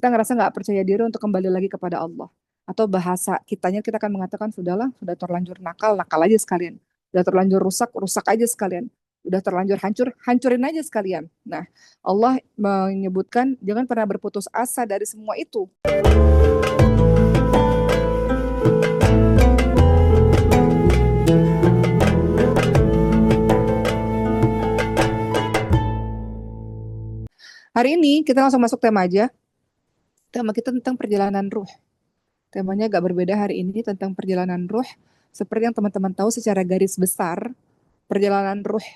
Kita ngerasa nggak percaya diri untuk kembali lagi kepada Allah. Atau bahasa kitanya kita akan mengatakan sudahlah, sudah terlanjur nakal, nakal aja sekalian. Sudah terlanjur rusak, rusak aja sekalian. Udah terlanjur hancur, hancurin aja sekalian. Nah, Allah menyebutkan jangan pernah berputus asa dari semua itu. Hari ini kita langsung masuk tema aja. Tema kita tentang perjalanan ruh. Temanya agak berbeda hari ini tentang perjalanan ruh. Seperti yang teman-teman tahu secara garis besar, perjalanan ruh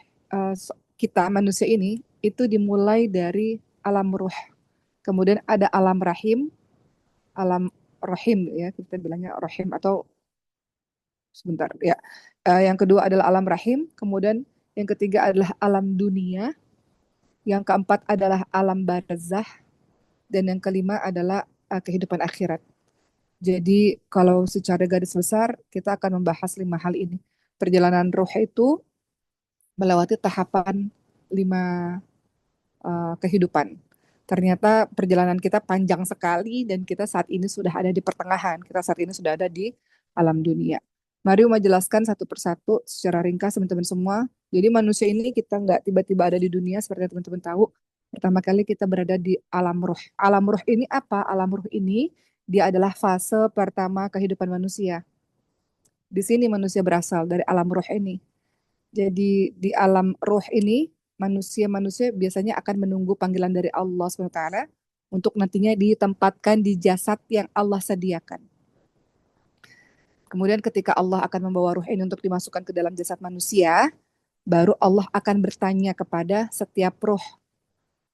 kita manusia ini itu dimulai dari alam ruh. Kemudian ada alam rahim ya, kita bilangnya rahim atau sebentar ya. Yang kedua adalah alam rahim, kemudian yang ketiga adalah alam dunia, yang keempat adalah alam barzah, dan yang kelima adalah kehidupan akhirat. Jadi kalau secara garis besar kita akan membahas 5 hal ini. Perjalanan ruh itu melewati tahapan 5 kehidupan. Ternyata perjalanan kita panjang sekali dan kita saat ini sudah ada di pertengahan. Kita saat ini sudah ada di alam dunia. Mari Uma jelaskan satu persatu secara ringkas teman-teman semua. Jadi manusia ini kita nggak tiba-tiba ada di dunia seperti yang teman-teman tahu. Pertama kali kita berada di alam ruh. Alam ruh ini apa? Alam ruh ini dia adalah fase pertama kehidupan manusia. Di sini manusia berasal dari alam ruh ini. Jadi di alam ruh ini manusia-manusia biasanya akan menunggu panggilan dari Allah SWT untuk nantinya ditempatkan di jasad yang Allah sediakan. Kemudian ketika Allah akan membawa ruh ini untuk dimasukkan ke dalam jasad manusia, baru Allah akan bertanya kepada setiap ruh.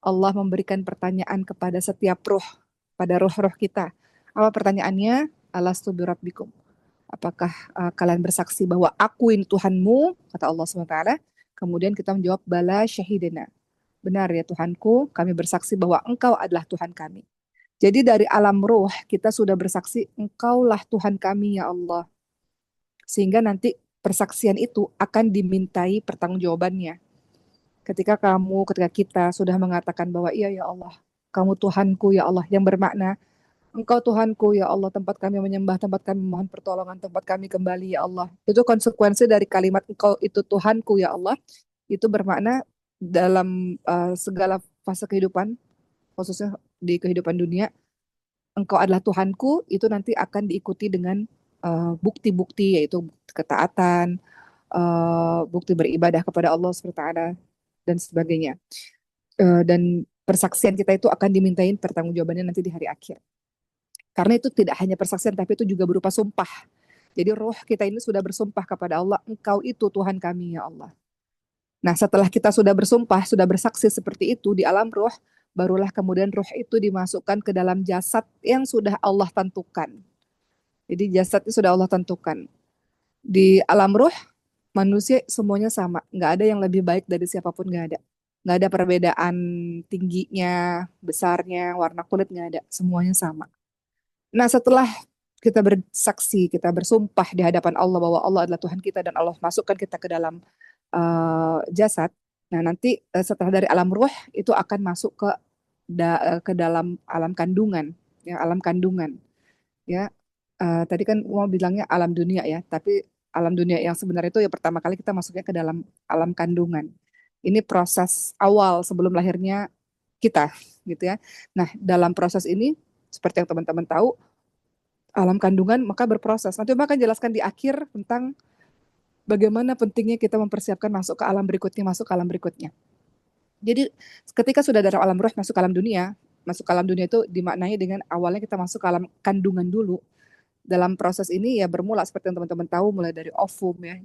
Allah memberikan pertanyaan kepada setiap ruh, pada ruh-ruh kita. Apa pertanyaannya? Alastu birabbikum. Apakah kalian bersaksi bahwa aku ini Tuhanmu, kata Allah SWT. Kemudian kita menjawab, bala syahidina. Benar ya Tuhanku, kami bersaksi bahwa engkau adalah Tuhan kami. Jadi dari alam ruh kita sudah bersaksi, engkaulah Tuhan kami ya Allah. Sehingga nanti persaksian itu akan dimintai pertanggungjawabannya. Ketika kita sudah mengatakan bahwa iya ya Allah, kamu Tuhanku ya Allah, yang bermakna Engkau Tuhanku ya Allah, tempat kami menyembah, tempat kami mohon pertolongan, tempat kami kembali ya Allah. Itu konsekuensi dari kalimat Engkau itu Tuhanku ya Allah. Itu bermakna dalam segala fase kehidupan, khususnya di kehidupan dunia, Engkau adalah Tuhanku, itu nanti akan diikuti dengan bukti-bukti, yaitu ketaatan, bukti beribadah kepada Allah SWT, dan sebagainya. Dan persaksian kita itu akan dimintain pertanggungjawabannya nanti di hari akhir. Karena itu tidak hanya persaksian, tapi itu juga berupa sumpah. Jadi roh kita ini sudah bersumpah kepada Allah, Engkau itu Tuhan kami ya Allah. Nah setelah kita sudah bersumpah, sudah bersaksi seperti itu di alam roh, barulah kemudian roh itu dimasukkan ke dalam jasad yang sudah Allah tentukan. Jadi jasad itu sudah Allah tentukan. Di alam roh, manusia semuanya sama. Nggak ada yang lebih baik dari siapapun, nggak ada. Nggak ada perbedaan tingginya, besarnya, warna kulit, nggak ada. Semuanya sama. Nah, setelah kita bersaksi, kita bersumpah di hadapan Allah bahwa Allah adalah Tuhan kita dan Allah masukkan kita ke dalam jasad. Nah, nanti setelah dari alam ruh itu akan masuk ke dalam alam kandungan, ya, alam kandungan. Ya, tadi kan mau bilangnya alam dunia ya, tapi alam dunia yang sebenarnya itu ya pertama kali kita masuknya ke dalam alam kandungan. Ini proses awal sebelum lahirnya kita, gitu ya. Nah, dalam proses ini seperti yang teman-teman tahu, alam kandungan maka berproses. Nanti Mbak akan jelaskan di akhir tentang bagaimana pentingnya kita mempersiapkan masuk ke alam berikutnya, masuk ke alam berikutnya. Jadi ketika sudah dari alam roh masuk ke alam dunia, masuk ke alam dunia itu dimaknai dengan awalnya kita masuk ke alam kandungan dulu. Dalam proses ini ya bermula seperti yang teman-teman tahu, mulai dari ovum ya,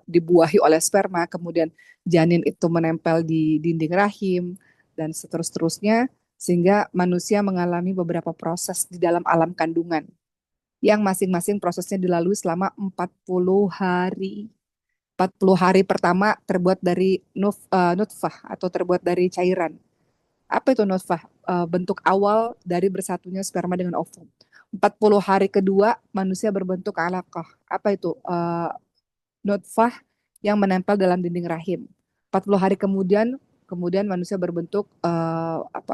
dibuahi oleh sperma, kemudian janin itu menempel di dinding rahim, dan seterusnya, sehingga manusia mengalami beberapa proses di dalam alam kandungan yang masing-masing prosesnya dilalui selama 40 hari. 40 hari pertama terbuat dari nutfah atau terbuat dari cairan. Apa itu nutfah? Bentuk awal dari bersatunya sperma dengan ovum. 40 hari kedua manusia berbentuk alaqah. Apa itu? Nutfah yang menempel dalam dinding rahim. 40 hari kemudian kemudian manusia berbentuk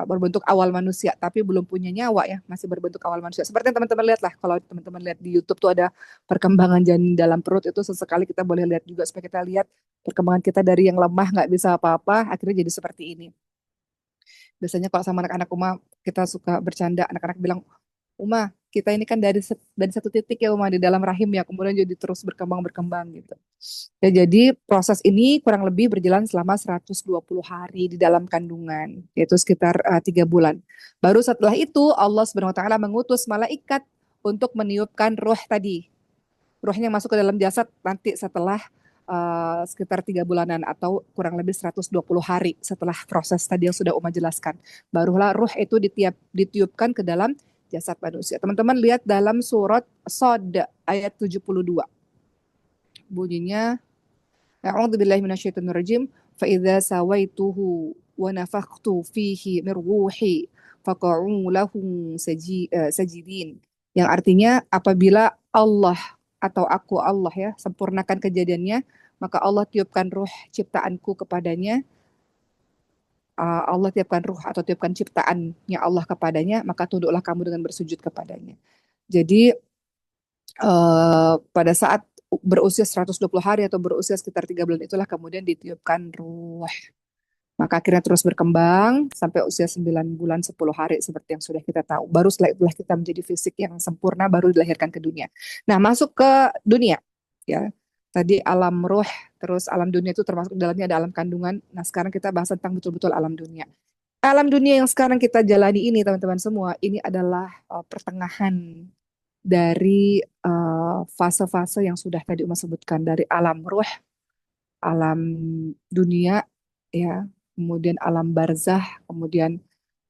berbentuk awal manusia, tapi belum punya nyawa ya, masih berbentuk awal manusia. Seperti yang teman-teman lihat lah, kalau teman-teman lihat di YouTube tuh ada perkembangan janin dalam perut, itu sesekali kita boleh lihat juga supaya kita lihat perkembangan kita dari yang lemah nggak bisa apa-apa, akhirnya jadi seperti ini. Biasanya kalau sama anak-anak Uma kita suka bercanda, anak-anak bilang, Uma, kita ini kan dari satu titik ya Uma di dalam rahim ya, kemudian jadi terus berkembang gitu. Ya, jadi proses ini kurang lebih berjalan selama 120 hari di dalam kandungan, yaitu sekitar 3 bulan. Baru setelah itu Allah Subhanahu Wa Taala mengutus malaikat untuk meniupkan ruh tadi. Ruhnya masuk ke dalam jasad nanti setelah sekitar 3 bulanan atau kurang lebih 120 hari setelah proses tadi yang sudah Uma jelaskan. Barulah ruh itu ditiupkan ke dalam jasad manusia. Teman-teman lihat dalam surat Shad ayat 72. Bunyinya, A'udzubillahi minasyaitonirrajim, fa idza sawaituhu wa nafakhtu fihi min ruhi faqa'u lahum sajidin. Yang artinya apabila Allah atau aku Allah ya sempurnakan kejadiannya, maka Allah tiupkan ruh ciptaanku kepadanya. Allah tiupkan ruh atau tiupkan ciptaannya Allah kepadanya, maka tunduklah kamu dengan bersujud kepadanya. Jadi pada saat berusia 120 hari atau berusia sekitar 3 bulan itulah kemudian ditiupkan ruh. Maka akhirnya terus berkembang sampai usia 9 bulan 10 hari seperti yang sudah kita tahu. Baru setelah itulah kita menjadi fisik yang sempurna, baru dilahirkan ke dunia. Nah, masuk ke dunia. Ya, tadi alam ruh, terus alam dunia itu termasuk dalamnya ada alam kandungan. Nah, sekarang kita bahas tentang betul-betul alam dunia. Alam dunia yang sekarang kita jalani ini, teman-teman semua, ini adalah pertengahan dari fase-fase yang sudah tadi Uma sebutkan, dari alam ruh, alam dunia, ya, kemudian alam barzah, kemudian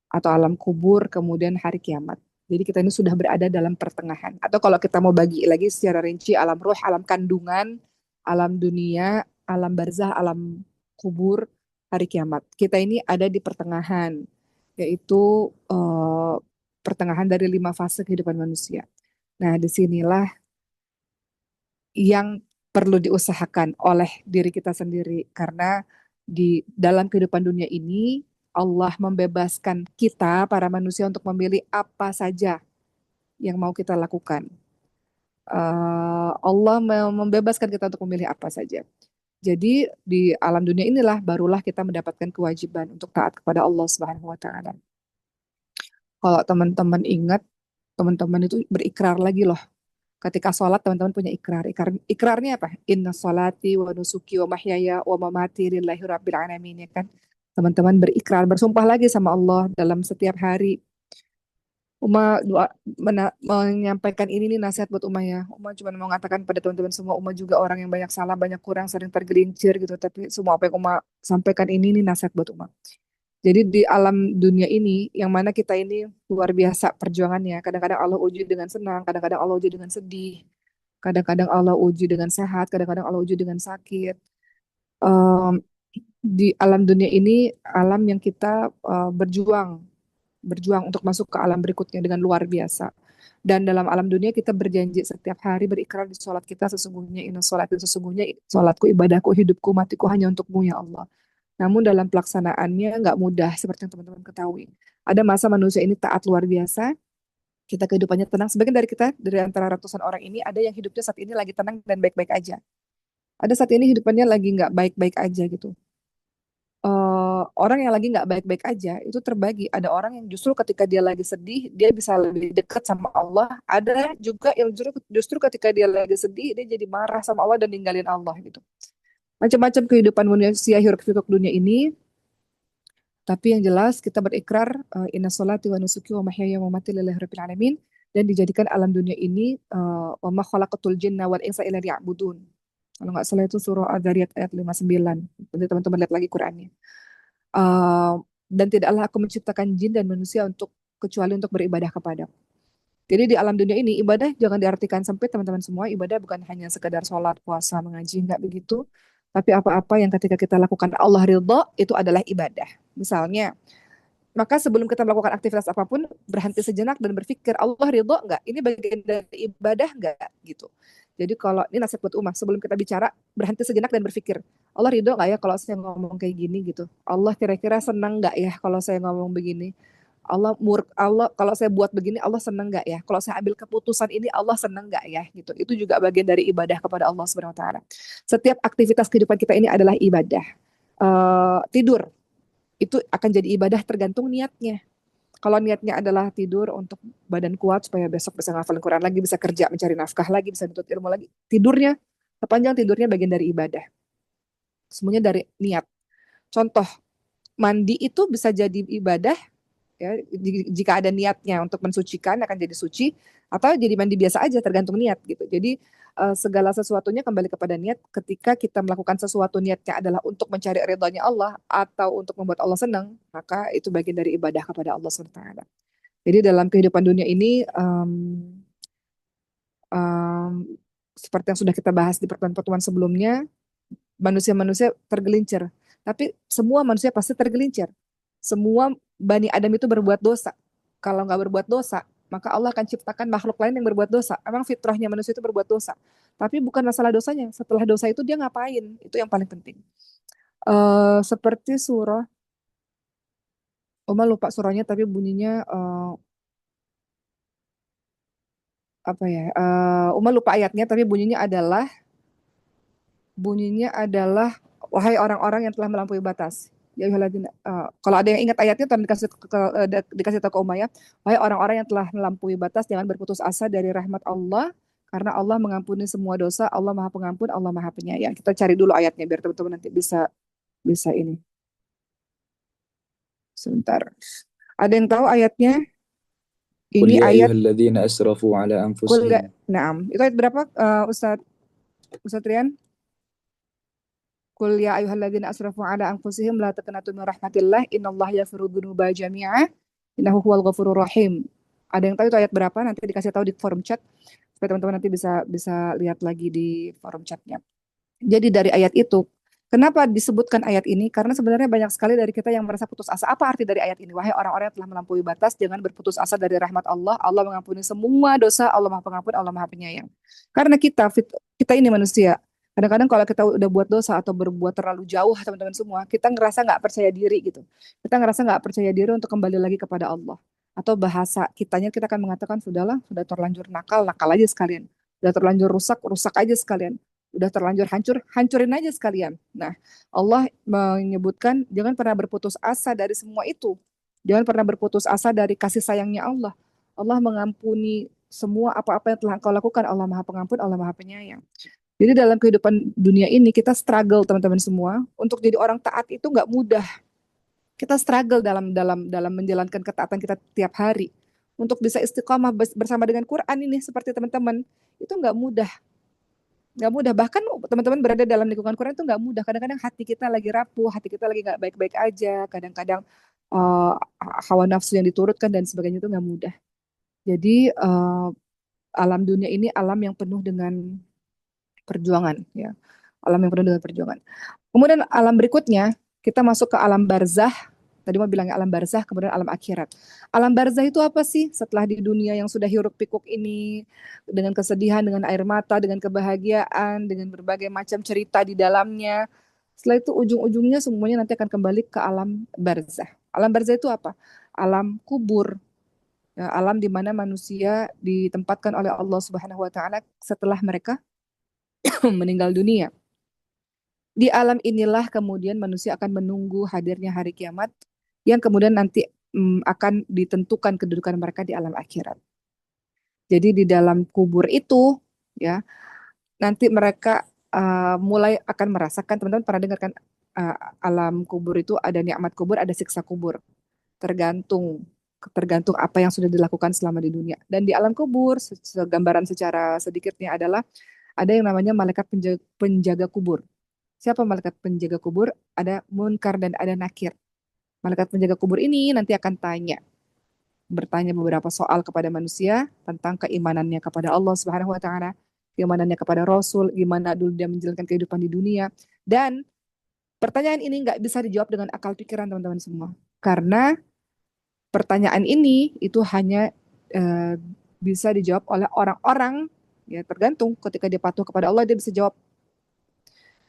atau alam kubur, kemudian hari kiamat. Jadi kita ini sudah berada dalam pertengahan. Atau kalau kita mau bagi lagi secara rinci, alam ruh, alam kandungan, alam dunia, alam barzah, alam kubur, hari kiamat. Kita ini ada di pertengahan, yaitu pertengahan dari 5 fase kehidupan manusia. Nah, disinilah yang perlu diusahakan oleh diri kita sendiri, karena di dalam kehidupan dunia ini Allah membebaskan kita para manusia untuk memilih apa saja yang mau kita lakukan. Allah membebaskan kita untuk memilih apa saja. Jadi di alam dunia inilah barulah kita mendapatkan kewajiban untuk taat kepada Allah Subhanahu wa taala. Kalau teman-teman ingat, teman-teman itu berikrar lagi loh. Ketika sholat teman-teman punya ikrarnya apa? Inna sholati wa nusuki wa mahyaya wa mamati lillahi rabbil alamin, ya kan? Teman-teman berikrar, bersumpah lagi sama Allah dalam setiap hari. Uma menyampaikan ini nih nasihat buat Uma ya. Uma cuma mau mengatakan pada teman-teman semua, Uma juga orang yang banyak salah, banyak kurang, sering tergelincir gitu. Tapi semua apa yang Uma sampaikan ini nih nasihat buat Uma. Jadi di alam dunia ini, yang mana kita ini luar biasa perjuangannya. Kadang-kadang Allah uji dengan senang, kadang-kadang Allah uji dengan sedih, kadang-kadang Allah uji dengan sehat, kadang-kadang Allah uji dengan sakit. Em, di alam dunia ini, alam yang kita berjuang untuk masuk ke alam berikutnya dengan luar biasa. Dan dalam alam dunia kita berjanji setiap hari berikrar di sholat kita, sesungguhnya inna sholat, sesungguhnya sholatku, ibadahku, hidupku, matiku hanya untukmu ya Allah. Namun dalam pelaksanaannya nggak mudah seperti yang teman-teman ketahui. Ada masa manusia ini taat luar biasa, kita kehidupannya tenang. Sebagian dari kita, dari antara ratusan orang ini, ada yang hidupnya saat ini lagi tenang dan baik-baik aja. Ada saat ini hidupannya lagi nggak baik-baik aja gitu. Orang yang lagi nggak baik-baik aja itu terbagi. Ada orang yang justru ketika dia lagi sedih, dia bisa lebih dekat sama Allah. Ada juga yang justru ketika dia lagi sedih, dia jadi marah sama Allah dan ninggalin Allah gitu. Macam-macam kehidupan manusia hiruk-pikuk dunia ini. Tapi yang jelas kita berikrar inna sholati wa nusuki wa mahyaya wa mamati lillahi rabbil alamin, dan dijadikan alam dunia ini wa ma khalaqatul jinna wal insa illa liya'budun. Kalau nggak salah itu surah Ad-Dzariyat ayat 59. Nanti teman-teman lihat lagi Qur'annya. Dan tidaklah aku menciptakan jin dan manusia kecuali untuk beribadah kepadaku. Jadi di alam dunia ini ibadah jangan diartikan sempit teman-teman semua. Ibadah bukan hanya sekedar sholat, puasa, mengaji, nggak begitu. Tapi apa-apa yang ketika kita lakukan Allah ridha itu adalah ibadah. Misalnya, maka sebelum kita melakukan aktivitas apapun, berhenti sejenak dan berpikir Allah ridha nggak? Ini bagian dari ibadah nggak? Gitu. Jadi kalau ini nasihat buat Umar, sebelum kita bicara, berhenti sejenak dan berpikir, Allah ridho nggak ya kalau saya ngomong kayak gini gitu? Allah kira-kira senang nggak ya kalau saya ngomong begini? Allah kalau saya buat begini Allah senang nggak ya? Kalau saya ambil keputusan ini Allah senang nggak ya? Gitu. Itu juga bagian dari ibadah kepada Allah Subhanahu Wa Taala. Setiap aktivitas kehidupan kita ini adalah ibadah. Tidur itu akan jadi ibadah tergantung niatnya. Kalau niatnya adalah tidur untuk badan kuat supaya besok bisa ngafalin Quran lagi, bisa kerja, mencari nafkah lagi, bisa nuntut ilmu lagi. Tidurnya, sepanjang tidurnya bagian dari ibadah. Semuanya dari niat. Contoh, mandi itu bisa jadi ibadah ya jika ada niatnya untuk mensucikan akan jadi suci atau jadi mandi biasa aja tergantung niat gitu. Jadi segala sesuatunya kembali kepada niat. Ketika kita melakukan sesuatu niatnya adalah untuk mencari ridhonya Allah atau untuk membuat Allah senang, maka itu bagian dari ibadah kepada Allah SWT. Jadi dalam kehidupan dunia ini um, seperti yang sudah kita bahas di pertemuan-pertemuan sebelumnya, manusia-manusia tergelincir. Tapi semua manusia pasti tergelincir. Semua Bani Adam itu berbuat dosa. Kalau nggak berbuat dosa, maka Allah akan ciptakan makhluk lain yang berbuat dosa. Emang fitrahnya manusia itu berbuat dosa. Tapi bukan masalah dosanya. Setelah dosa itu dia ngapain? Itu yang paling penting. Seperti surah, Oma lupa surahnya tapi bunyinya apa ya? Uma lupa ayatnya tapi bunyinya adalah wahai orang-orang yang telah melampaui batas. Ya ayyuhalladzina, kalau ada yang ingat ayatnya tolong dikasih tahu ke Uma ya. Wahai orang-orang yang telah melampaui batas, jangan berputus asa dari rahmat Allah karena Allah mengampuni semua dosa, Allah Maha Pengampun, Allah Maha Penyayang. Kita cari dulu ayatnya biar teman-teman nanti bisa bisa ini. Sebentar. Ada yang tahu ayatnya? قل Ini يا ayat أيها الذين أسرفوا على kul أنفسهم. Naam. Itu ayat berapa Ustaz Rian? Qul ya ayyuhalladzina asrafu ala anfusihim la taqnatu min rahmatillah innallaha yaghfiru dzunuba jami'a innahu huwal ghafurur rahim. Ada yang tahu itu ayat berapa? Nanti dikasih tahu di forum chat supaya teman-teman nanti bisa bisa lihat lagi di forum chatnya. Jadi dari ayat itu, kenapa disebutkan ayat ini? Karena sebenarnya banyak sekali dari kita yang merasa putus asa. Apa arti dari ayat ini? Wahai orang-orang yang telah melampaui batas, jangan berputus asa dari rahmat Allah. Allah mengampuni semua dosa, Allah Maha Pengampun, Allah Maha Penyayang. Karena kita ini manusia. Kadang-kadang kalau kita udah buat dosa atau berbuat terlalu jauh, teman-teman semua, kita ngerasa nggak percaya diri gitu. Kita ngerasa nggak percaya diri untuk kembali lagi kepada Allah. Atau bahasa kitanya kita akan mengatakan, sudahlah, sudah terlanjur nakal, nakal aja sekalian. Sudah terlanjur rusak, rusak aja sekalian. Udah terlanjur hancur, hancurin aja sekalian. Nah, Allah menyebutkan jangan pernah berputus asa dari semua itu. Jangan pernah berputus asa dari kasih sayangnya Allah. Allah mengampuni semua apa-apa yang telah engkau lakukan. Allah Maha Pengampun, Allah Maha Penyayang. Jadi dalam kehidupan dunia ini kita struggle teman-teman semua. Untuk jadi orang taat itu nggak mudah. Kita struggle dalam dalam dalam menjalankan ketaatan kita tiap hari. Untuk bisa istiqomah bersama dengan Quran ini seperti teman-teman itu nggak mudah. Bahkan teman-teman berada dalam lingkungan Quran itu nggak mudah. Kadang-kadang hati kita lagi rapuh, hati kita lagi nggak baik-baik aja. Kadang-kadang uh, hawa nafsu yang diturutkan dan sebagainya itu nggak mudah. Jadi alam dunia ini alam yang penuh dengan perjuangan, ya. Alam yang penuh dengan perjuangan. Kemudian alam berikutnya kita masuk ke alam barzah. Tadi mau bilangnya alam barzah, kemudian alam akhirat. Alam barzah itu apa sih? Setelah di dunia yang sudah hiruk pikuk ini, dengan kesedihan, dengan air mata, dengan kebahagiaan, dengan berbagai macam cerita di dalamnya. Setelah itu ujung-ujungnya semuanya nanti akan kembali ke alam barzah. Alam barzah itu apa? Alam kubur. Ya, alam di mana manusia ditempatkan oleh Allah Subhanahu wa taala setelah mereka meninggal dunia. Di alam inilah kemudian manusia akan menunggu hadirnya hari kiamat yang kemudian nanti akan ditentukan kedudukan mereka di alam akhirat. Jadi di dalam kubur itu ya nanti mereka mulai akan merasakan, teman-teman pernah dengar kan, uh, alam kubur itu ada nikmat kubur, ada siksa kubur. Tergantung tergantung apa yang sudah dilakukan selama di dunia. Dan di alam kubur, gambaran secara sedikitnya adalah ada yang namanya malaikat penjaga kubur. Siapa malaikat penjaga kubur? Ada munkar dan ada nakir. Malaikat penjaga kubur ini nanti akan bertanya beberapa soal kepada manusia tentang keimanannya kepada Allah Subhanahu wa taala, keimanannya kepada Rasul, gimana dulu dia menjalankan kehidupan di dunia. Dan pertanyaan ini nggak bisa dijawab dengan akal pikiran teman-teman semua. Karena pertanyaan ini itu hanya bisa dijawab oleh orang-orang Ya, tergantung. Ketika dia patuh kepada Allah, dia bisa jawab.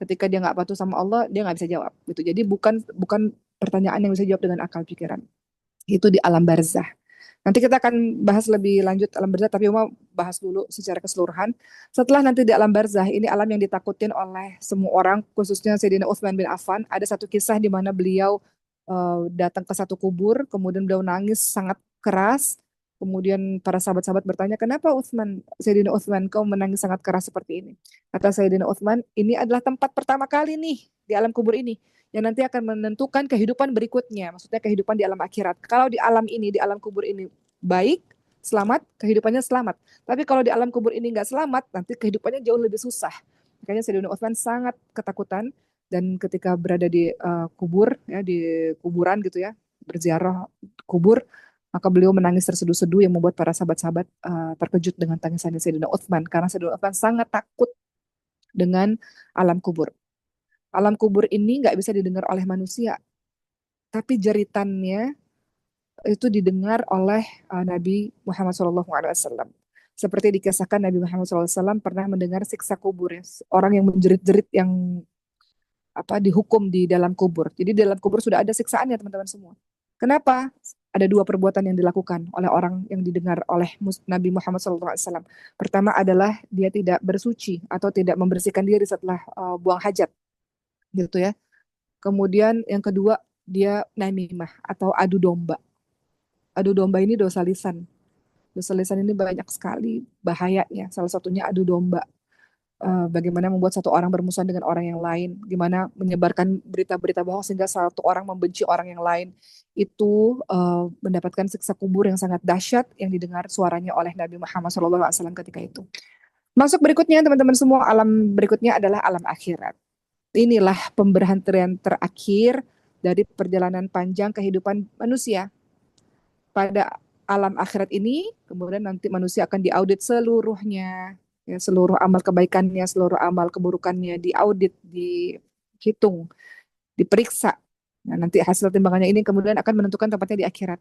Ketika dia nggak patuh sama Allah, dia nggak bisa jawab. Gitu. Jadi bukan bukan pertanyaan yang bisa jawab dengan akal pikiran. Itu di alam barzah. Nanti kita akan bahas lebih lanjut alam barzah, tapi mau bahas dulu secara keseluruhan. Setelah nanti di alam barzah, ini alam yang ditakutin oleh semua orang, khususnya Sayyidina Utsman bin Affan. Ada satu kisah di mana beliau datang ke satu kubur, kemudian beliau nangis sangat keras. Kemudian para sahabat-sahabat bertanya, kenapa Sayyidina Utsman, kau menangis sangat keras seperti ini? Kata Sayyidina Utsman, ini adalah tempat pertama kali nih di alam kubur ini yang nanti akan menentukan kehidupan berikutnya, maksudnya kehidupan di alam akhirat. Kalau di alam ini, di alam kubur ini baik, selamat, kehidupannya selamat. Tapi kalau di alam kubur ini nggak selamat, nanti kehidupannya jauh lebih susah. Makanya Sayyidina Utsman sangat ketakutan dan ketika berada di kubur, ya di kuburan gitu ya, berziarah kubur, maka beliau menangis terseduh-seduh yang membuat para sahabat-sahabat terkejut dengan tangisan Sayyidina Utsman karena Sayyidina Utsman sangat takut dengan alam kubur. Alam kubur ini nggak bisa didengar oleh manusia, tapi jeritannya itu didengar oleh Nabi Muhammad SAW. Seperti dikisahkan Nabi Muhammad SAW pernah mendengar siksa kubur, ya. Orang yang menjerit-jerit yang dihukum di dalam kubur. Jadi di dalam kubur sudah ada siksaannya teman-teman semua. Kenapa? Ada dua perbuatan yang dilakukan oleh orang yang didengar oleh Nabi Muhammad SAW. Pertama adalah dia tidak bersuci atau tidak membersihkan diri setelah buang hajat, gitu ya. Kemudian yang kedua dia namimah atau adu domba. Adu domba ini dosa lisan. Dosa lisan ini banyak sekali bahayanya. Salah satunya adu domba. Bagaimana membuat satu orang bermusuhan dengan orang yang lain, gimana menyebarkan berita-berita bohong sehingga satu orang membenci orang yang lain, itu mendapatkan siksa kubur yang sangat dahsyat yang didengar suaranya oleh Nabi Muhammad SAW ketika itu. Masuk berikutnya teman-teman semua, alam berikutnya adalah alam akhirat. Inilah pemberhentian terakhir dari perjalanan panjang kehidupan manusia. Pada alam akhirat ini, kemudian nanti manusia akan diaudit seluruhnya, ya, seluruh amal kebaikannya, seluruh amal keburukannya diaudit, dihitung, diperiksa. Nah, nanti hasil timbangannya ini kemudian akan menentukan tempatnya di akhirat.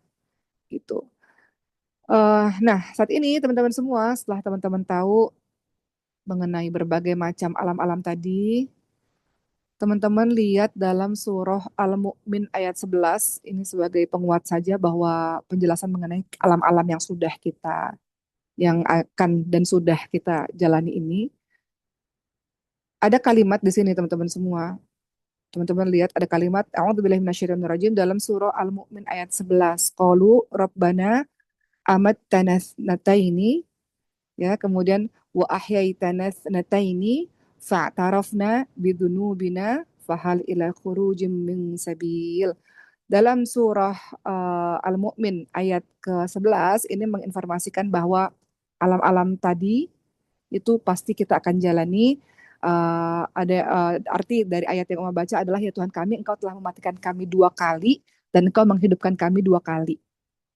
Gitu. Nah, saat ini teman-teman semua, setelah teman-teman tahu mengenai berbagai macam alam-alam tadi, teman-teman lihat dalam surah Al-Mu'min ayat 11, ini sebagai penguat saja bahwa penjelasan mengenai alam-alam yang akan dan sudah kita jalani ini. Ada kalimat di sini teman-teman semua. Teman-teman lihat ada kalimat A'udzubillahi minasyaitonirrajim dalam surah Al-Mu'min ayat 11. Qalu Rabbana amattana thnataini, ya, kemudian wa ahyaitana thnataini fa'tarafna bidunubina fahal ila khurujim min sabil. Dalam surah Al-Mu'min ayat ke-11 ini menginformasikan bahwa alam-alam tadi itu pasti kita akan jalani. Ada arti dari ayat yang Umar baca adalah, ya Tuhan kami, Engkau telah mematikan kami dua kali dan Engkau menghidupkan kami dua kali.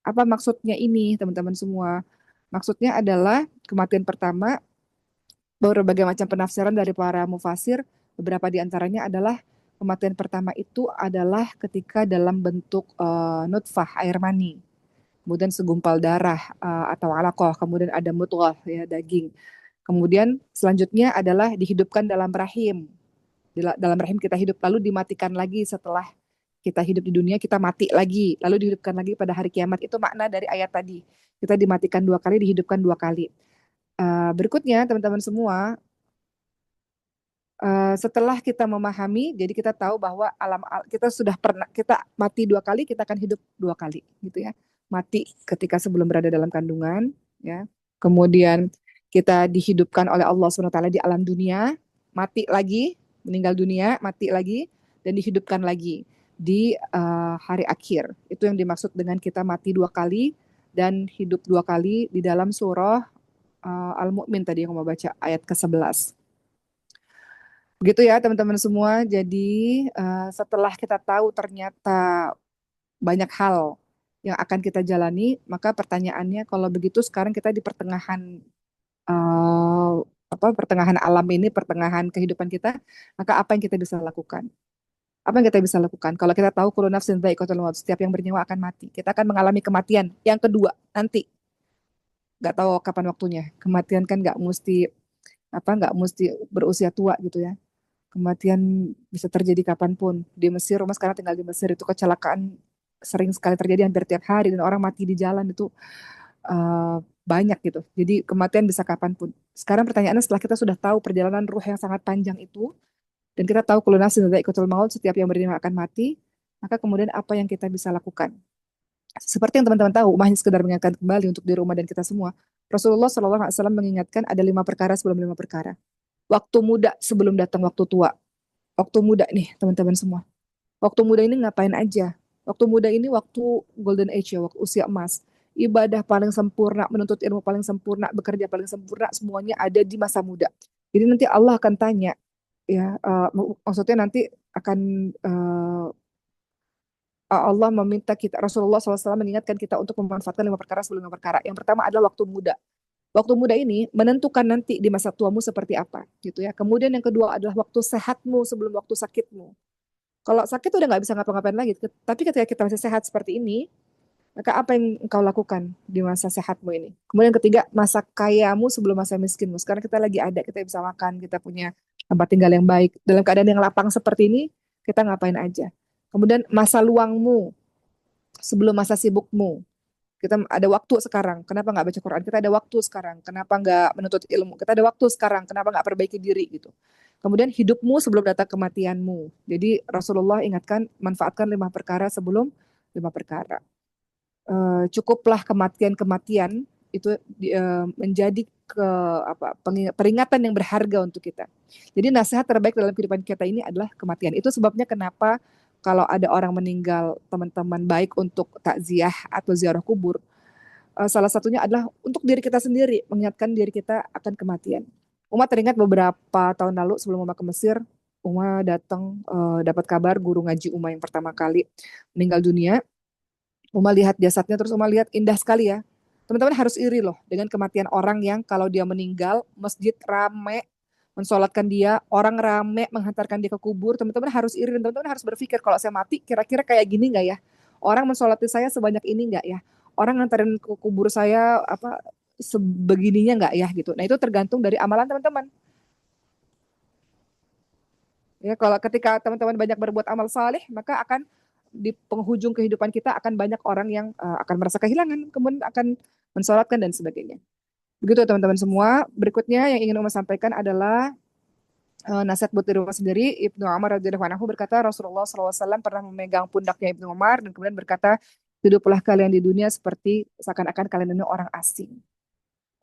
Apa maksudnya ini teman-teman semua? Maksudnya adalah kematian pertama, berbagai macam penafsiran dari para mufasir, beberapa di antaranya adalah kematian pertama itu adalah ketika dalam bentuk nutfah, air mani, kemudian segumpal darah atau alaqah, kemudian ada mudghah, ya, daging. Kemudian selanjutnya adalah dihidupkan dalam rahim. Dalam rahim kita hidup, lalu dimatikan lagi setelah kita hidup di dunia, kita mati lagi, lalu dihidupkan lagi pada hari kiamat. Itu makna dari ayat tadi. Kita dimatikan dua kali, dihidupkan dua kali. Berikutnya teman-teman semua, setelah kita memahami, jadi kita tahu bahwa kita sudah pernah, kita mati dua kali, kita akan hidup dua kali, gitu ya. Mati ketika sebelum berada dalam kandungan, ya. Kemudian kita dihidupkan oleh Allah SWT di alam dunia, mati lagi, meninggal dunia, mati lagi, dan dihidupkan lagi di hari akhir. Itu yang dimaksud dengan kita mati dua kali dan hidup dua kali di dalam surah Al-Mu'min tadi yang mau baca ayat ke-11. Begitu ya teman-teman semua. Jadi setelah kita tahu ternyata banyak hal yang akan kita jalani, maka pertanyaannya kalau begitu sekarang kita di pertengahan eh, pertengahan alam ini, pertengahan kehidupan kita, maka apa yang kita bisa lakukan? Apa yang kita bisa lakukan? Kalau kita tahu kullu nafsin dha'iqatul maut, setiap yang bernyawa akan mati. Kita akan mengalami kematian yang kedua nanti. nggak tahu kapan waktunya. Kematian kan nggak mesti berusia tua gitu ya. Kematian bisa terjadi kapanpun. Di Mesir, Rumah sekarang tinggal di Mesir, itu kecelakaan sering sekali terjadi hampir tiap hari dan orang mati di jalan itu eh, banyak gitu. Jadi kematian bisa kapanpun. Sekarang pertanyaannya, setelah kita sudah tahu perjalanan ruh yang sangat panjang itu, dan kita tahu kullu nafsin dha'iqatul maut, setiap yang beriman akan mati, maka kemudian apa yang kita bisa lakukan? Seperti yang teman-teman tahu, umahnya sekedar mengingatkan kembali untuk di rumah dan kita semua. Rasulullah SAW mengingatkan ada 5 perkara sebelum 5 perkara. Waktu muda sebelum datang waktu tua. Waktu muda nih teman-teman semua. Waktu muda ini ngapain aja? Waktu muda ini waktu golden age ya, waktu usia emas. Ibadah paling sempurna, menuntut ilmu paling sempurna, bekerja paling sempurna, semuanya ada di masa muda. Jadi nanti Allah akan tanya, ya, maksudnya nanti akan Allah meminta kita, Rasulullah SAW mengingatkan kita untuk memanfaatkan 5 perkara sebelum 5 perkara. Yang pertama adalah waktu muda. Waktu muda ini menentukan nanti di masa tuamu seperti apa, gitu ya. Kemudian yang kedua adalah waktu sehatmu sebelum waktu sakitmu. Kalau sakit udah nggak bisa ngapa-ngapain lagi. Tapi ketika kita masih sehat seperti ini, maka apa yang engkau lakukan di masa sehatmu ini? Kemudian ketiga, masa kayamu sebelum masa miskinmu. Sekarang kita lagi ada, kita bisa makan, kita punya tempat tinggal yang baik. Dalam keadaan yang lapang seperti ini, kita ngapain aja? Kemudian masa luangmu sebelum masa sibukmu. Kita ada waktu sekarang, kenapa nggak baca Quran? Kita ada waktu sekarang, kenapa nggak menuntut ilmu? Kita ada waktu sekarang, kenapa nggak perbaiki diri gitu? Kemudian hidupmu sebelum datang kematianmu. Jadi Rasulullah ingatkan, manfaatkan 5 perkara sebelum 5 perkara. Cukuplah kematian-kematian itu menjadi peringatan yang berharga untuk kita. Jadi nasihat terbaik dalam kehidupan kita ini adalah kematian. Itu sebabnya kenapa kalau ada orang meninggal, teman-teman baik untuk takziah atau ziarah kubur, salah satunya adalah untuk diri kita sendiri, mengingatkan diri kita akan kematian. Uma teringat beberapa tahun lalu sebelum Uma ke Mesir, Uma datang dapat kabar guru ngaji Uma yang pertama kali meninggal dunia. Uma lihat jasadnya, terus Uma lihat indah sekali ya. Teman-teman harus iri loh dengan kematian orang yang kalau dia meninggal, masjid rame, mensolatkan dia, orang rame menghantarkan dia ke kubur. Teman-teman harus iri dan teman-teman harus berpikir, kalau saya mati kira-kira kayak gini nggak ya? Orang mensolati saya sebanyak ini nggak ya? Orang ngantarin ke kubur saya apa sebegininya nggak ya gitu. Nah itu tergantung dari amalan teman-teman. Ya, kalau ketika teman-teman banyak berbuat amal saleh, maka akan di penghujung kehidupan kita akan banyak orang yang akan merasa kehilangan, kemudian akan mensolatkan dan sebagainya. Begitu teman-teman semua. Berikutnya yang ingin Umar sampaikan adalah nasihat buat diri Umar sendiri. Ibnu Umar radhiyallahu anhu berkata, Rasulullah SAW pernah memegang pundaknya Ibnu Umar dan kemudian berkata, hiduplah kalian di dunia seperti seakan-akan kalian ini orang asing.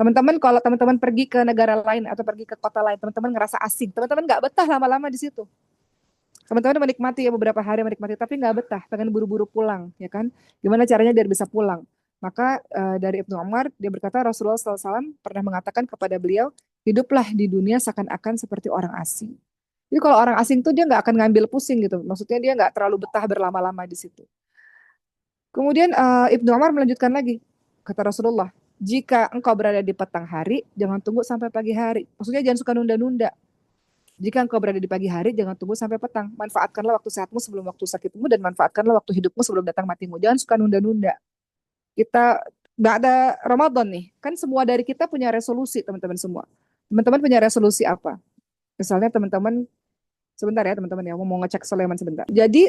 Teman-teman, kalau teman-teman pergi ke negara lain atau pergi ke kota lain, teman-teman ngerasa asing, teman-teman nggak betah lama-lama di situ. Teman-teman menikmati ya beberapa hari menikmati, tapi nggak betah, pengen buru-buru pulang, ya kan? Gimana caranya biar bisa pulang? Maka dari Ibnu Umar, dia berkata Rasulullah SAW pernah mengatakan kepada beliau, hiduplah di dunia seakan-akan seperti orang asing. Jadi kalau orang asing tuh dia nggak akan ngambil pusing gitu, maksudnya dia nggak terlalu betah berlama-lama di situ. Kemudian Ibnu Umar melanjutkan lagi, kata Rasulullah, jika engkau berada di petang hari, jangan tunggu sampai pagi hari. Maksudnya jangan suka nunda-nunda. Jika engkau berada di pagi hari, jangan tunggu sampai petang. Manfaatkanlah waktu sehatmu sebelum waktu sakitmu dan manfaatkanlah waktu hidupmu sebelum datang matimu. Jangan suka nunda-nunda. Kita nggak ada Ramadan nih. Kan semua dari kita punya resolusi, teman-teman semua. Teman-teman punya resolusi apa? Misalnya teman-teman, sebentar ya teman-teman ya, mau ngecek Sulaiman sebentar. Jadi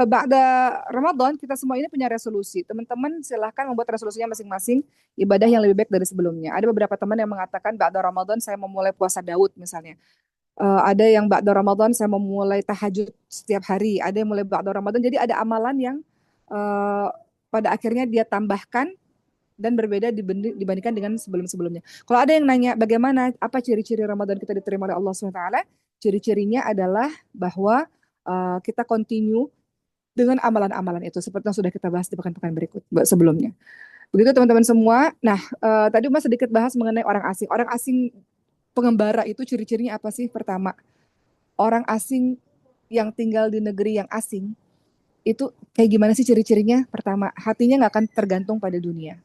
ba'da Ramadan kita semua ini punya resolusi. Teman-teman silahkan membuat resolusinya masing-masing, ibadah yang lebih baik dari sebelumnya. Ada beberapa teman yang mengatakan ba'da Ramadan saya memulai puasa Daud misalnya. Ada yang ba'da Ramadan saya memulai tahajud setiap hari, ada yang mulai ba'da Ramadan. Jadi ada amalan yang uh, pada akhirnya dia tambahkan dan berbeda dibandingkan dengan sebelum-sebelumnya. Kalau ada yang nanya bagaimana apa ciri-ciri Ramadan kita diterima oleh Allah SWT, ciri-cirinya adalah bahwa kita continue dengan amalan-amalan itu seperti yang sudah kita bahas di pekan-pekan berikut sebelumnya. Begitu teman-teman semua. Nah, tadi Mas sedikit bahas mengenai orang asing. Orang asing pengembara itu ciri-cirinya apa sih? Pertama, orang asing yang tinggal di negeri yang asing itu kayak gimana sih ciri-cirinya? Pertama, hatinya nggak akan tergantung pada dunia.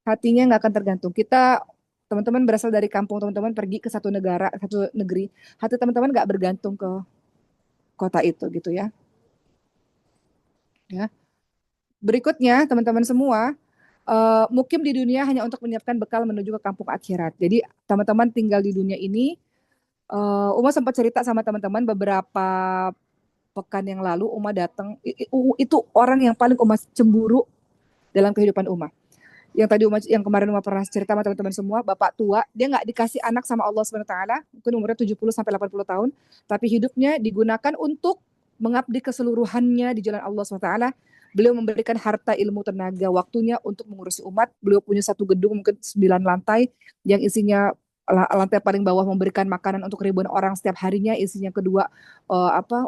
Hatinya nggak akan tergantung. Kita teman-teman berasal dari kampung, teman-teman pergi ke satu negara, satu negeri, hati teman-teman nggak bergantung ke kota itu gitu ya. Ya. Berikutnya teman-teman semua, mukim di dunia hanya untuk menyiapkan bekal menuju ke kampung akhirat. Jadi teman-teman tinggal di dunia ini, Uma sempat cerita sama teman-teman beberapa pekan yang lalu, Uma datang, itu orang yang paling Uma cemburu dalam kehidupan Uma. Yang tadi Uma, yang kemarin Uma pernah cerita sama teman-teman semua, bapak tua, dia nggak dikasih anak sama Allah Subhanahu Wa Taala, mungkin umurnya 70 sampai 80 tahun, tapi hidupnya digunakan untuk mengabdi keseluruhannya di jalan Allah Subhanahu Wa Taala. Beliau memberikan harta, ilmu, tenaga, waktunya untuk mengurusi umat. Beliau punya satu gedung mungkin 9 lantai yang isinya lantai paling bawah memberikan makanan untuk ribuan orang setiap harinya, isinya kedua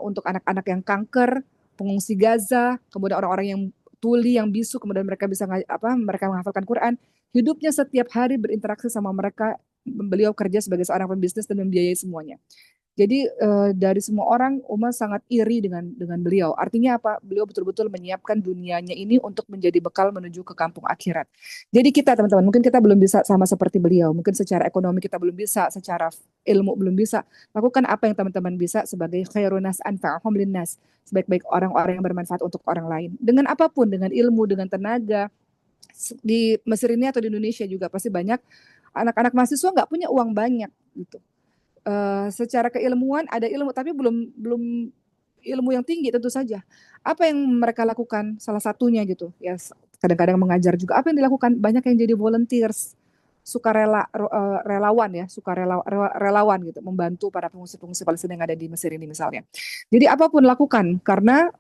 untuk anak-anak yang kanker, pengungsi Gaza, kemudian orang-orang yang tuli, yang bisu, kemudian mereka bisa mereka menghafalkan Quran. Hidupnya setiap hari berinteraksi sama mereka. Beliau kerja sebagai seorang pembisnis dan membiayai semuanya. Jadi dari semua orang, Uma sangat iri dengan beliau. Artinya apa? Beliau betul-betul menyiapkan dunianya ini untuk menjadi bekal menuju ke kampung akhirat. Jadi kita teman-teman, mungkin kita belum bisa sama seperti beliau. Mungkin secara ekonomi kita belum bisa, secara ilmu belum bisa. Lakukan apa yang teman-teman bisa sebagai khairunas anfa'uhum linnas. Sebaik-baik orang-orang yang bermanfaat untuk orang lain. Dengan apapun, dengan ilmu, dengan tenaga. Di Mesir ini atau di Indonesia juga pasti banyak anak-anak mahasiswa nggak punya uang banyak gitu. Secara keilmuan ada ilmu tapi belum belum ilmu yang tinggi tentu saja. Apa yang mereka lakukan? Salah satunya gitu ya, kadang-kadang mengajar juga. Apa yang dilakukan? Banyak yang jadi volunteers, sukarela, relawan ya, relawan gitu, membantu para pengungsi-pengungsi Palestina yang ada di Mesir ini misalnya. Jadi apapun lakukan karena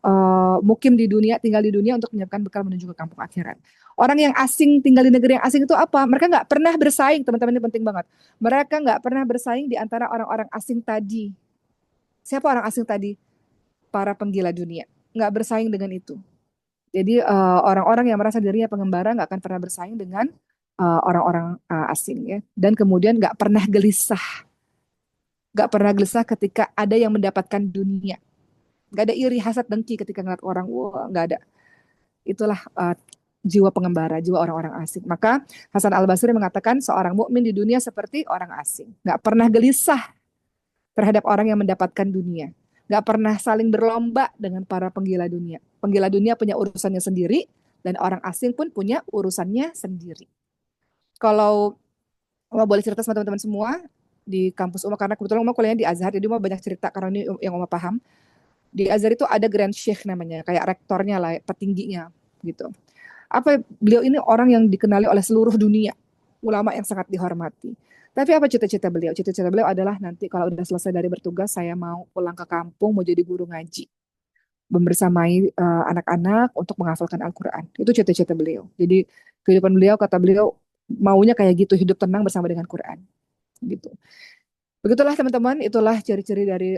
mukim di dunia, tinggal di dunia untuk menyiapkan bekal menuju ke kampung akhirat. Orang yang asing tinggal di negeri yang asing itu apa? Mereka nggak pernah bersaing, teman-teman, ini penting banget. Mereka nggak pernah bersaing di antara orang-orang asing tadi. Siapa orang asing tadi? Para penggila dunia. Nggak bersaing dengan itu. Jadi orang-orang yang merasa dirinya pengembara nggak akan pernah bersaing dengan orang-orang asing ya. Dan kemudian nggak pernah gelisah. Nggak pernah gelisah ketika ada yang mendapatkan dunia. Nggak ada iri, hasad, dengki ketika ngeliat orang. Wah, nggak ada. Itulah jiwa pengembara, jiwa orang-orang asing. Maka Hasan Al-Basri mengatakan seorang mukmin di dunia seperti orang asing. Nggak pernah gelisah terhadap orang yang mendapatkan dunia. Nggak pernah saling berlomba dengan para penggila dunia. Penggila dunia punya urusannya sendiri, dan orang asing pun punya urusannya sendiri. Kalau Uma boleh cerita sama teman-teman semua di kampus Uma, karena kebetulan Uma kuliahnya di Azhar, jadi Uma banyak cerita karena ini yang Uma paham. Di Azhar itu ada Grand Sheikh namanya, kayak rektornya lah, petingginya gitu. Beliau ini orang yang dikenali oleh seluruh dunia, ulama yang sangat dihormati. Tapi apa cita-cita beliau? Cita-cita beliau adalah nanti kalau udah selesai dari bertugas, saya mau pulang ke kampung, mau jadi guru ngaji, membersamai anak-anak untuk menghafalkan Al-Quran. Itu cita-cita beliau. Jadi kehidupan beliau, kata beliau, maunya kayak gitu, hidup tenang bersama dengan Quran. Gitu. Begitulah teman-teman, itulah ciri-ciri dari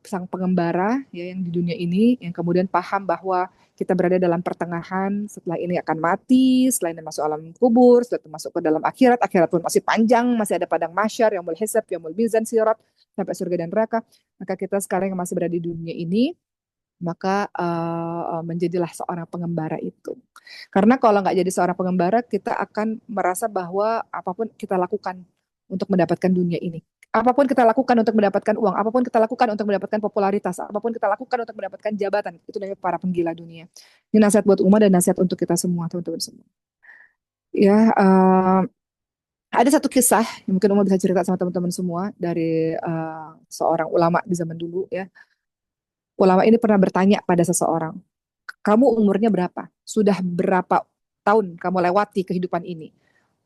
sang pengembara ya yang di dunia ini, yang kemudian paham bahwa kita berada dalam pertengahan, setelah ini akan mati, setelah ini masuk alam kubur, setelah itu masuk ke dalam akhirat, akhirat pun masih panjang, masih ada padang mahsyar, yaumul hisab, yaumul mizan, sirat, sampai surga dan neraka. Maka kita sekarang yang masih berada di dunia ini, maka menjadilah seorang pengembara itu. Karena kalau nggak jadi seorang pengembara, kita akan merasa bahwa apapun kita lakukan untuk mendapatkan dunia ini. Apapun kita lakukan untuk mendapatkan uang, apapun kita lakukan untuk mendapatkan popularitas, apapun kita lakukan untuk mendapatkan jabatan, itu dari para penggila dunia. Ini nasihat buat umat dan nasihat untuk kita semua, teman-teman semua. Ya, ada satu kisah yang mungkin Uma bisa cerita sama teman-teman semua dari seorang ulama di zaman dulu ya. Ulama ini pernah bertanya pada seseorang, kamu umurnya berapa? Sudah berapa tahun kamu lewati kehidupan ini?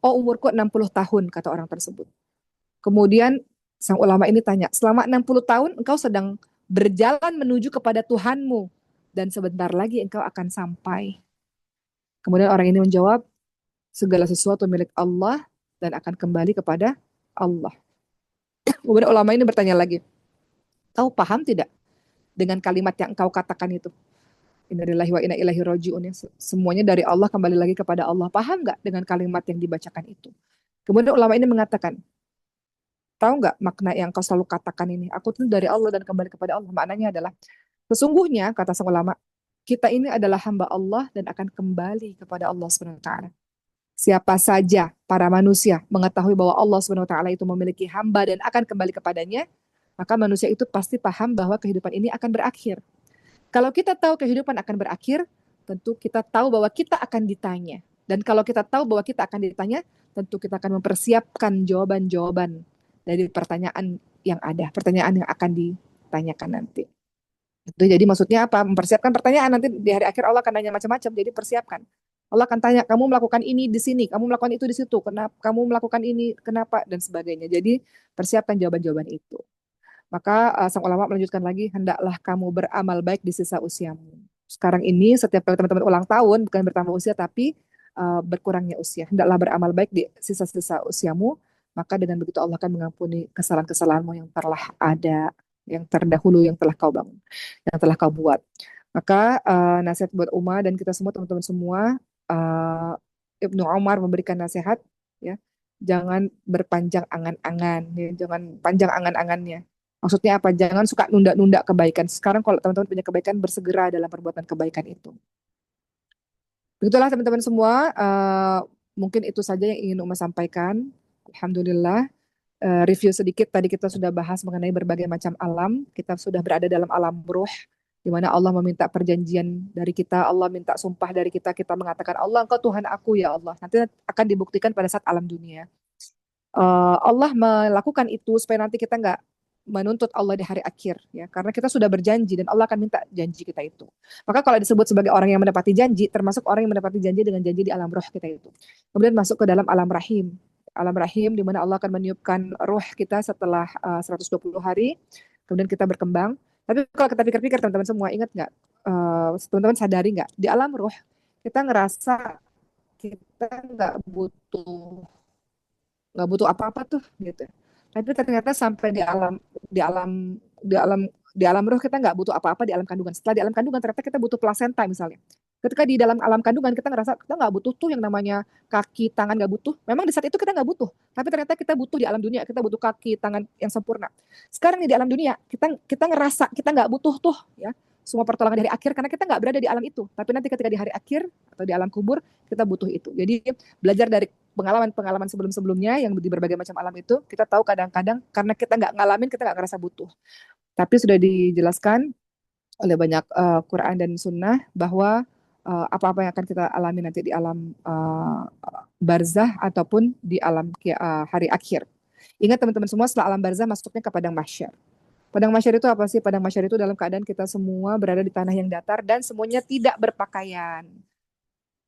Oh, umurku 60 tahun, kata orang tersebut. Kemudian sang ulama ini tanya, selama 60 tahun engkau sedang berjalan menuju kepada Tuhanmu, dan sebentar lagi engkau akan sampai. Kemudian orang ini menjawab, segala sesuatu milik Allah dan akan kembali kepada Allah. Kemudian ulama ini bertanya lagi, kau paham tidak dengan kalimat yang engkau katakan itu? Innalillahi wa inna ilaihi raji'un, ya. Semuanya dari Allah, kembali lagi kepada Allah. Paham nggak dengan kalimat yang dibacakan itu? Kemudian ulama ini mengatakan, tahu nggak makna yang kau selalu katakan ini? Aku tuh dari Allah dan kembali kepada Allah. Maknanya adalah, sesungguhnya, kata sang ulama, kita ini adalah hamba Allah dan akan kembali kepada Allah Subhanahu wa taala. Siapa saja para manusia mengetahui bahwa Allah Subhanahu wa taala itu memiliki hamba dan akan kembali kepadanya, maka manusia itu pasti paham bahwa kehidupan ini akan berakhir. Kalau kita tahu kehidupan akan berakhir, tentu kita tahu bahwa kita akan ditanya. Dan kalau kita tahu bahwa kita akan ditanya, tentu kita akan mempersiapkan jawaban-jawaban dari pertanyaan yang ada, pertanyaan yang akan ditanyakan nanti. Itu jadi maksudnya apa? Mempersiapkan pertanyaan nanti di hari akhir Allah akan nanya macam-macam. Jadi persiapkan. Allah akan tanya, kamu melakukan ini di sini, kamu melakukan itu di situ, kenapa kamu melakukan ini, kenapa dan sebagainya. Jadi persiapkan jawaban-jawaban itu. Maka sang ulama melanjutkan lagi, hendaklah kamu beramal baik di sisa usiamu. Sekarang ini setiap kali teman-teman ulang tahun bukan bertambah usia tapi berkurangnya usia. Hendaklah beramal baik di sisa-sisa usiamu, maka dengan begitu Allah akan mengampuni kesalahan-kesalahanmu yang telah ada, yang terdahulu, yang telah kau bangun, yang telah kau buat. Maka nasihat buat Umar dan kita semua, teman-teman semua, uh, Ibnu Umar memberikan nasihat, ya, jangan berpanjang angan-angan, ya, jangan panjang angan-angannya. Maksudnya apa? Jangan suka nunda-nunda kebaikan. Sekarang kalau teman-teman punya kebaikan, bersegera dalam perbuatan kebaikan itu. Begitulah teman-teman semua, mungkin itu saja yang ingin Uma sampaikan. Alhamdulillah, review sedikit, tadi kita sudah bahas mengenai berbagai macam alam. Kita sudah berada dalam alam ruh, di mana Allah meminta perjanjian dari kita, Allah minta sumpah dari kita, kita mengatakan, Allah engkau Tuhan aku ya Allah. Nanti akan dibuktikan pada saat alam dunia. Allah melakukan itu supaya nanti kita nggak menuntut Allah di hari akhir, ya, karena kita sudah berjanji dan Allah akan minta janji kita itu. Maka kalau disebut sebagai orang yang mendapati janji, termasuk orang yang mendapati janji dengan janji di alam roh kita itu. Kemudian masuk ke dalam alam rahim di mana Allah akan meniupkan roh kita setelah 120 hari, kemudian kita berkembang. Tapi kalau kita pikir-pikir teman-teman semua, ingat nggak, teman-teman sadari nggak, di alam roh kita ngerasa kita nggak butuh apa-apa tuh gitu. Tapi ternyata sampai di alam di alam di alam roh kita nggak butuh apa-apa di alam kandungan. Setelah di alam kandungan ternyata kita butuh plasenta misalnya. Ketika di dalam alam kandungan kita ngerasa kita nggak butuh tuh yang namanya kaki tangan, nggak butuh. Memang di saat itu kita nggak butuh. Tapi ternyata kita butuh di alam dunia, kita butuh kaki tangan yang sempurna. Sekarang nih di alam dunia kita kita ngerasa kita nggak butuh tuh, ya, semua pertolongan dari akhir karena kita nggak berada di alam itu. Tapi nanti ketika di hari akhir atau di alam kubur kita butuh itu. Jadi belajar dari pengalaman-pengalaman sebelum-sebelumnya yang di berbagai macam alam itu, kita tahu kadang-kadang karena kita nggak ngalamin, kita nggak ngerasa butuh. Tapi sudah dijelaskan oleh banyak Quran dan Sunnah bahwa apa-apa yang akan kita alami nanti di alam barzah ataupun di alam hari akhir. Ingat teman-teman semua, setelah alam barzah masuknya ke padang mahsyar. Padang mahsyar itu apa sih? Padang mahsyar itu dalam keadaan kita semua berada di tanah yang datar dan semuanya tidak berpakaian.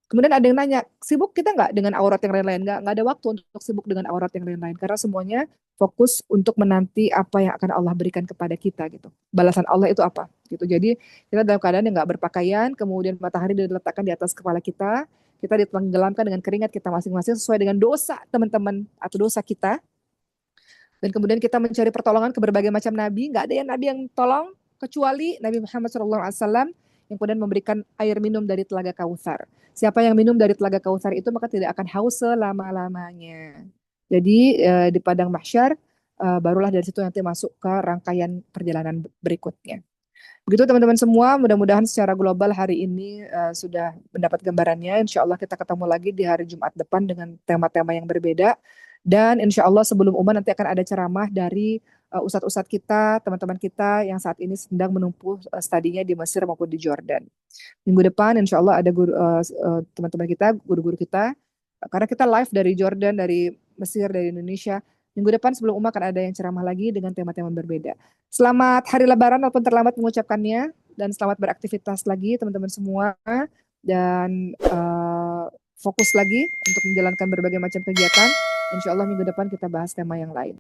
Kemudian ada yang nanya, sibuk kita nggak dengan aurat yang lain-lain? Nggak ada waktu untuk sibuk dengan aurat yang lain-lain. Karena semuanya fokus untuk menanti apa yang akan Allah berikan kepada kita gitu. Balasan Allah itu apa? Gitu. Jadi kita dalam keadaan yang nggak berpakaian, kemudian matahari diletakkan di atas kepala kita ditenggelamkan dengan keringat kita masing-masing sesuai dengan dosa teman-teman atau dosa kita. Dan kemudian kita mencari pertolongan ke berbagai macam nabi. Nggak ada yang nabi yang tolong kecuali Nabi Muhammad SAW yang kemudian memberikan air minum dari telaga Kautsar. Siapa yang minum dari telaga Kautsar itu maka tidak akan haus selama-lamanya. Jadi di padang mahsyar barulah dari situ nanti masuk ke rangkaian perjalanan berikutnya. Begitu teman-teman semua, mudah-mudahan secara global hari ini sudah mendapat gambarannya. Insya Allah kita ketemu lagi di hari Jumat depan dengan tema-tema yang berbeda. Dan insya Allah sebelum Uma nanti akan ada ceramah dari ustadz-ustadz kita, teman-teman kita yang saat ini sedang menempuh studinya di Mesir maupun di Jordan. Minggu depan insya Allah ada teman-teman kita, guru-guru kita, karena kita live dari Jordan, dari Mesir, dari Indonesia. Minggu depan sebelum Uma akan ada yang ceramah lagi dengan tema-tema berbeda. Selamat Hari Lebaran walaupun terlambat mengucapkannya, dan selamat beraktivitas lagi teman-teman semua, dan fokus lagi untuk menjalankan berbagai macam kegiatan. Insya Allah minggu depan kita bahas tema yang lain.